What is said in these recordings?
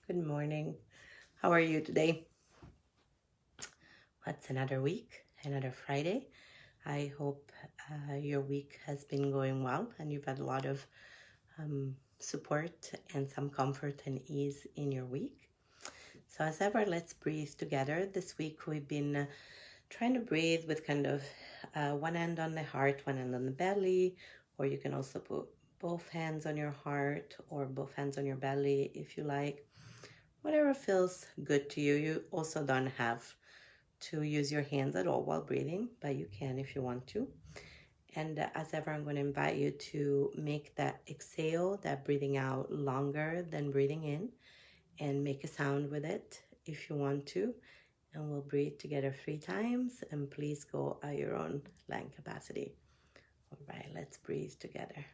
Good morning. How are you today? It's another week, another Friday. I hope your week has been going well and you've had a lot of support and some comfort and ease in your week. So, as ever, let's breathe together. This week, we've been trying to breathe with kind of one hand on the heart, one hand on the belly, or you can also put both hands on your heart or both hands on your belly if you like. Whatever feels good to you. You also don't have to use your hands at all while breathing, but you can if you want to. And as ever, I'm going to invite you to make that exhale, that breathing out longer than breathing in, and make a sound with it if you want to. And we'll breathe together 3 times, and please go at your own lung capacity. All right, let's breathe together.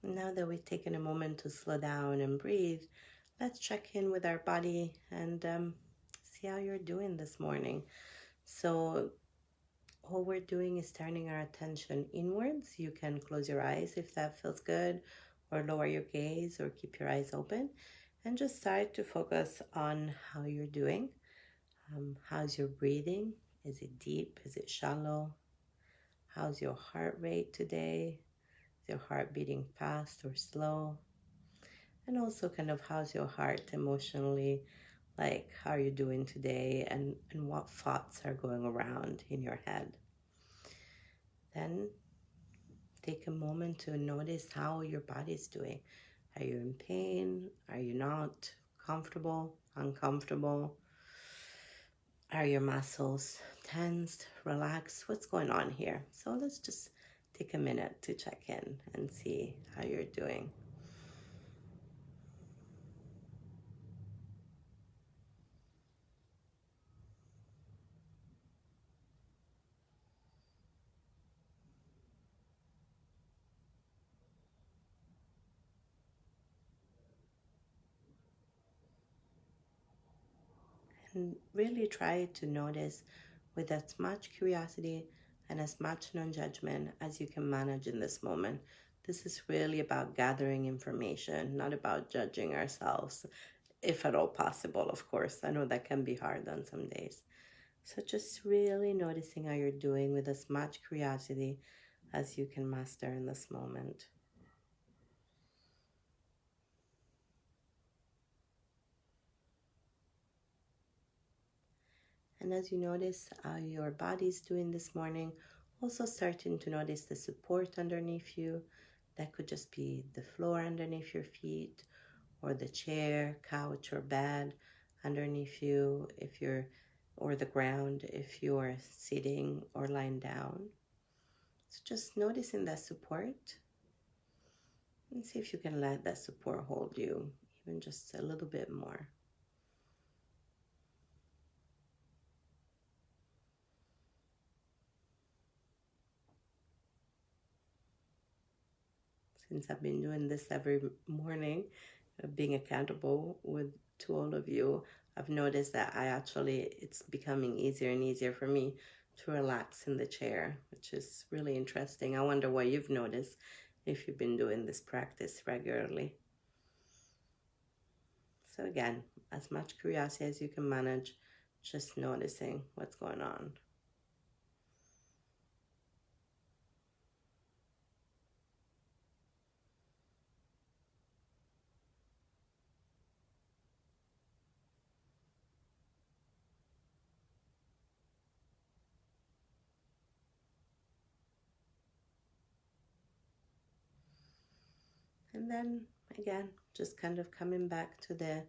Now that we've taken a moment to slow down and breathe, let's check in with our body and see how you're doing this morning. So, all we're doing is turning our attention inwards. You can close your eyes if that feels good, or lower your gaze, or keep your eyes open, and just start to focus on how you're doing. How's your breathing? Is it deep? Is it shallow? How's your heart rate today? Is your heart beating fast or slow? And also kind of how's your heart emotionally, like how are you doing today, and what thoughts are going around in your head. Then take a moment to notice how your body's doing. Are you in pain? Are you not comfortable, uncomfortable? Are your muscles tensed, relaxed? What's going on here? So let's just take a minute to check in and see how you're doing. And really try to notice with as much curiosity and as much non-judgment as you can manage in this moment. This is really about gathering information, not about judging ourselves, if at all possible, of course. I know that can be hard on some days. So just really noticing how you're doing with as much curiosity as you can master in this moment. And as you notice how your body's doing this morning, also starting to notice the support underneath you. That could just be the floor underneath your feet, or the chair, couch, or bed underneath you, if you're, or the ground if you're sitting or lying down. So just noticing that support, and see if you can let that support hold you even just a little bit more. Since I've been doing this every morning, being accountable to all of you, I've noticed that it's becoming easier and easier for me to relax in the chair, which is really interesting. I wonder what you've noticed if you've been doing this practice regularly. So again, as much curiosity as you can manage, just noticing what's going on. And then again, just kind of coming back to the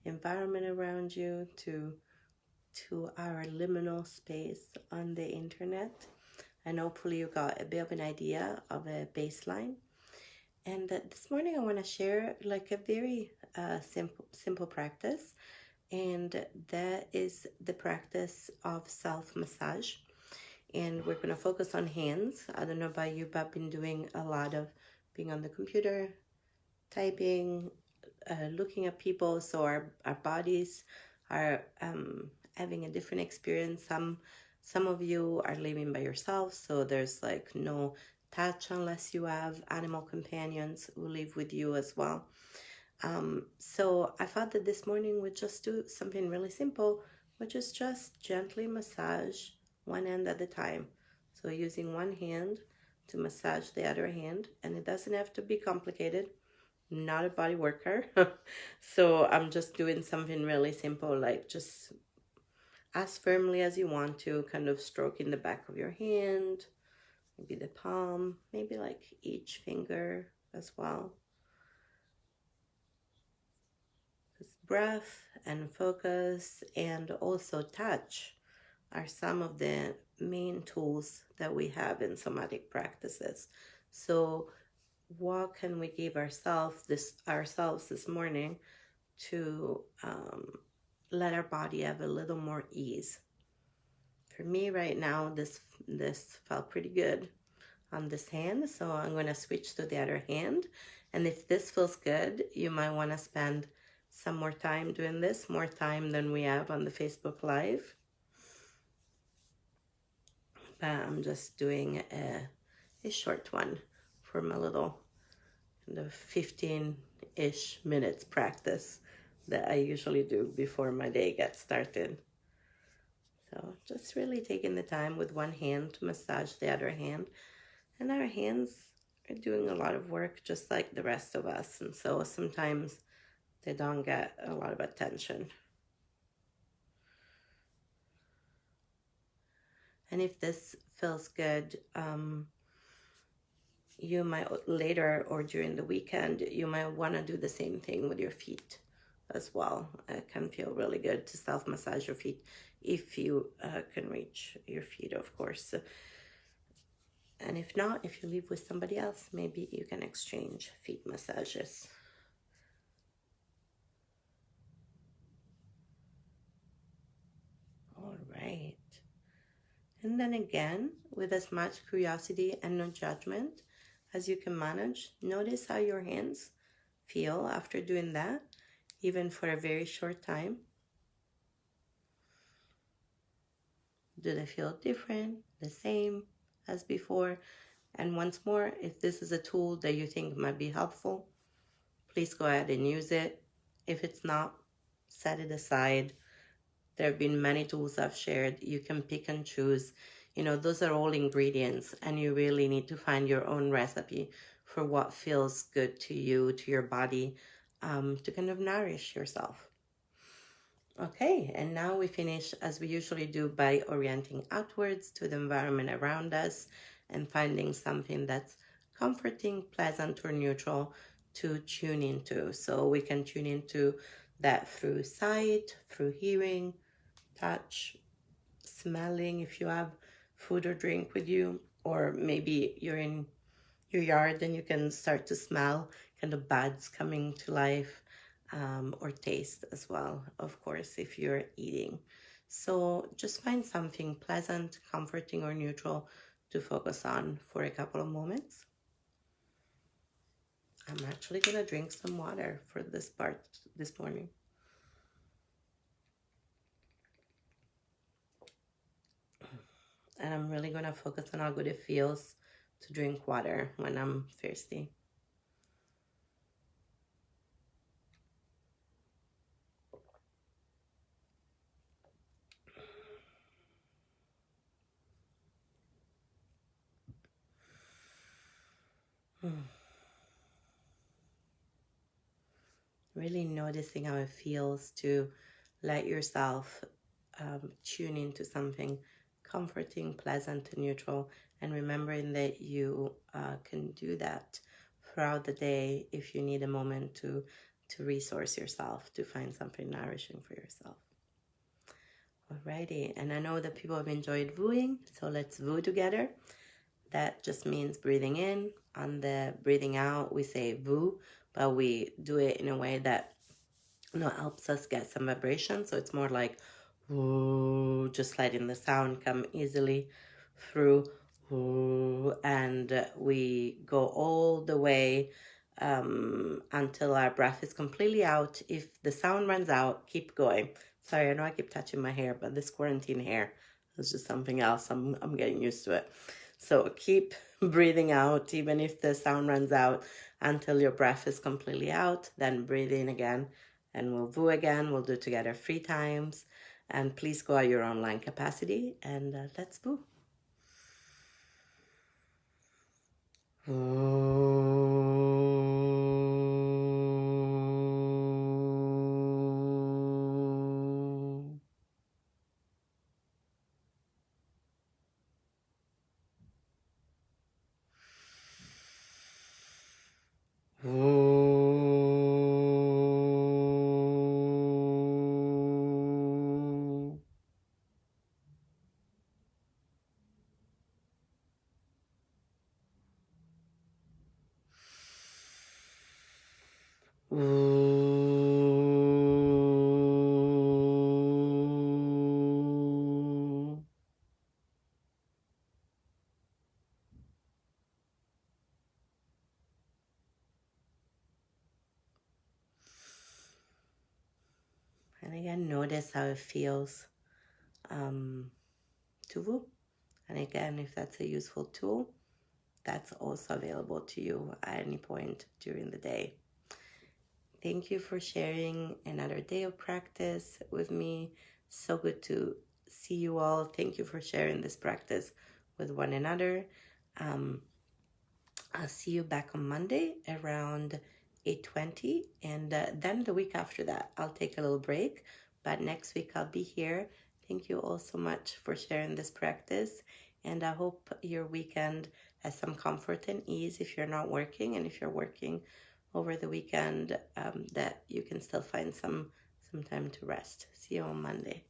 environment around you, to our liminal space on the internet. And hopefully you got a bit of an idea of a baseline. And this morning I want to share like a very a simple practice, and that is the practice of self-massage. And we're going to focus on hands. I don't know about you, but I've been doing a lot of being on the computer, typing, looking at people. So our bodies are having a different experience. Some of you are living by yourself, so there's like no touch unless you have animal companions who live with you as well. So I thought that this morning we'd just do something really simple, which is just gently massage one hand at a time. So using one hand to massage the other hand, and it doesn't have to be complicated. I'm not a body worker. So I'm just doing something really simple, like just as firmly as you want to, kind of stroking the back of your hand, maybe the palm, maybe like each finger as well. Breath and focus and also touch are some of the main tools that we have in somatic practices. So what can we give ourselves this morning to let our body have a little more ease? For me right now, this felt pretty good on this hand, so I'm going to switch to the other hand. And if this feels good, you might want to spend some more time doing this, more time than we have on the Facebook Live. But I'm just doing a short one for my little kind of 15-ish minutes practice that I usually do before my day gets started. So just really taking the time with one hand to massage the other hand. And our hands are doing a lot of work just like the rest of us. And so sometimes they don't get a lot of attention. And if this feels good, you might later or during the weekend, you might want to do the same thing with your feet as well. It can feel really good to self-massage your feet if you can reach your feet, of course. And if not, if you live with somebody else, maybe you can exchange feet massages. All right. And then again, with as much curiosity and no judgment as you can manage, notice how your hands feel after doing that, even for a very short time. Do they feel different, the same as before? And once more, if this is a tool that you think might be helpful, please go ahead and use it. If it's not, set it aside. There have been many tools I've shared. You can pick and choose. You know, those are all ingredients, and you really need to find your own recipe for what feels good to you, to your body, to kind of nourish yourself. Okay, and now we finish as we usually do by orienting outwards to the environment around us and finding something that's comforting, pleasant, or neutral to tune into. So we can tune into that through sight, through hearing, touch, smelling if you have food or drink with you, or maybe you're in your yard and you can start to smell kind of buds coming to life, or taste as well, of course, if you're eating. So just find something pleasant, comforting, or neutral to focus on for a couple of moments. I'm actually going to drink some water for this part this morning. And I'm really going to focus on how good it feels to drink water when I'm thirsty. Really noticing how it feels to let yourself tune into something comforting, pleasant, and neutral, and remembering that you can do that throughout the day if you need a moment to resource yourself, to find something nourishing for yourself. Alrighty, and I know that people have enjoyed vooing, so let's voo together. That just means breathing in. On the breathing out, we say voo, but we do it in a way that helps us get some vibration. So it's more like, ooh, just letting the sound come easily through. Ooh, and we go all the way until our breath is completely out. If the sound runs out, keep going. Sorry, I know I keep touching my hair, but this quarantine hair is just something else. I'm getting used to it. So keep breathing out, even if the sound runs out, until your breath is completely out. Then breathe in again, and we'll voo again. We'll do it together 3 times. And please go at your online capacity, and let's voo. And again, notice how it feels to woo. And again, if that's a useful tool, that's also available to you at any point during the day. Thank you for sharing another day of practice with me. So good to see you all. Thank you for sharing this practice with one another. I'll see you back on Monday around 8:20, and then the week after that, I'll take a little break. But next week, I'll be here. Thank you all so much for sharing this practice, and I hope your weekend has some comfort and ease if you're not working, and if you're working over the weekend, that you can still find some time to rest. See you on Monday.